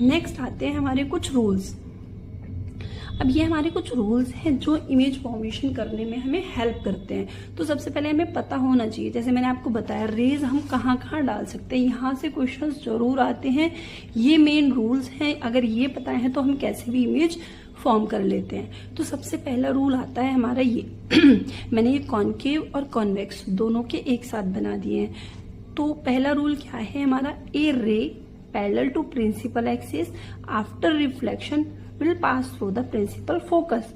Next आते हैं हमारे कुछ रूल्स। अब ये हमारे कुछ रूल्स हैं जो इमेज फॉर्मेशन करने में हमें हेल्प करते हैं। तो सबसे पहले हमें पता होना चाहिए, जैसे मैंने आपको बताया रेज हम कहाँ कहाँ डाल सकते हैं, यहाँ से क्वेश्चंस जरूर आते हैं। ये मेन रूल्स हैं, अगर ये पता है तो हम कैसे भी इमेज फॉर्म कर लेते हैं। तो सबसे पहला रूल आता है हमारा ये मैंने ये कॉनकेव और कॉन्वेक्स दोनों के एक साथ बना दिए हैं। तो पहला रूल क्या है हमारा, a ray parallel to principal axis after reflection will pass through the principal focus.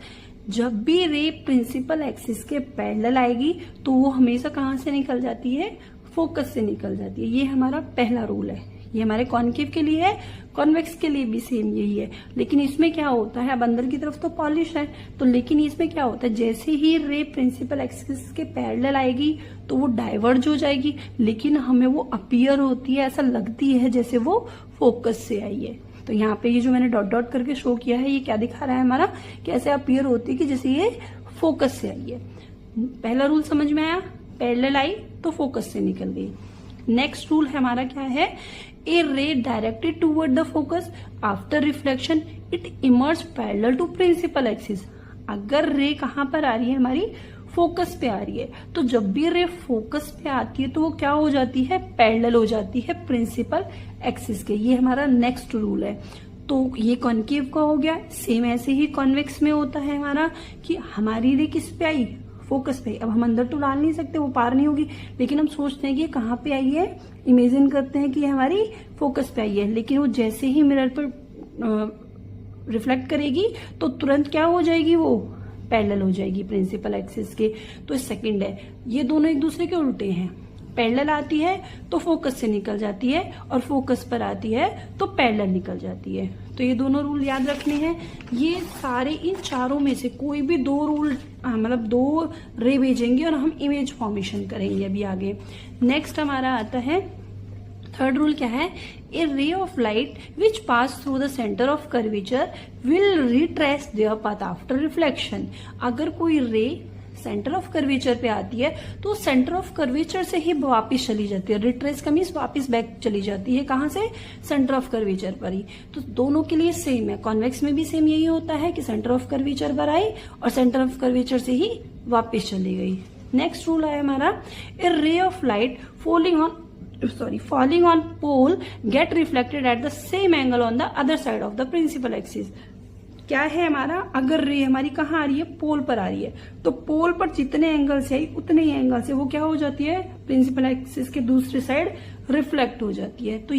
जब भी रे प्रिंसिपल एक्सिस के पैरेलल आएगी तो वो हमेशा कहाँ से निकल जाती है, फोकस से निकल जाती है। ये हमारा पहला रूल है। ये हमारे कॉनकेव के लिए है, कॉन्वेक्स के लिए भी सेम यही है। लेकिन इसमें क्या होता है, अब अंदर की तरफ तो पॉलिश है, तो लेकिन इसमें क्या होता है, जैसे ही रे प्रिंसिपल एक्सिस के पैरेलल आएगी तो वो डाइवर्ज हो जाएगी, लेकिन हमें वो अपीयर होती है, ऐसा लगती है जैसे वो फोकस से आई है। तो यहाँ पे ये जो मैंने डॉट डॉट करके शो किया है, ये क्या दिखा रहा है हमारा, कि ऐसे अपीयर होती है कि जैसे ये फोकस से आई है। पहला रूल समझ में आया, पैरेलल आई तो फोकस से निकल गई। नेक्स्ट रूल है हमारा क्या है, a ray directed toward the focus after reflection it emerge parallel to principal axis. अगर रे कहाँ पर आ रही है, हमारी फोकस पे आ रही है, तो जब भी रे फोकस पे आती है तो वो क्या हो जाती है, पैरेलल हो जाती है प्रिंसिपल एक्सिस के। ये हमारा नेक्स्ट रूल है। तो ये कॉनकेव का हो गया। सेम ऐसे ही कॉन्वेक्स में होता है हमारा कि हमारी रे किस पे आई, फोकस पे। अब हम अंदर तो डाल नहीं सकते, वो पार नहीं होगी, लेकिन हम सोचते हैं कि कहाँ पे आई है, इमेजिन करते हैं कि ये हमारी फोकस पे आई है। लेकिन वो जैसे ही मिरर पर रिफ्लेक्ट करेगी तो तुरंत क्या हो जाएगी, वो पैरेलल हो जाएगी प्रिंसिपल एक्सिस के। तो सेकंड है, ये दोनों एक दूसरे के उल्टे हैं। पैरेलल आती है तो फोकस से निकल जाती है, और फोकस पर आती है तो पैरेलल निकल जाती है। तो ये दोनों रूल याद रखने हैं। ये सारे इन चारों में से कोई भी दो रूल, मतलब दो रे भेजेंगे और हम इमेज फॉर्मेशन करेंगे अभी आगे। नेक्स्ट हमारा आता है थर्ड रूल, क्या है, a ray of light which pass through the centre of curvature will retrace their path after reflection. अगर कोई रे सेंटर ऑफ कर्वेचर पे आती है तो सेंटर ऑफ कर्वेचर से ही वापस चली जाती है। रिट्रेस का मीन्स वापस बैक चली जाती है, कहां से, सेंटर ऑफ कर्वेचर पर ही। तो दोनों के लिए सेम है, कॉन्वेक्स में भी सेम यही होता है कि सेंटर ऑफ कर्वेचर पर आई और सेंटर ऑफ कर्वेचर से ही वापस चली गई। नेक्स्ट रूल है हमारा, a ray of light falling on pole get reflected at the same angle on the other side of the principal axis। क्या है हमारा, अगर रे हमारी कहाँ आ रही है, पोल पर आ रही है, तो पोल पर जितने एंगल से आई उतने ही एंगल से वो क्या हो जाती है, प्रिंसिपल एक्सिस के दूसरी साइड रिफ्लेक्ट हो जाती है। तो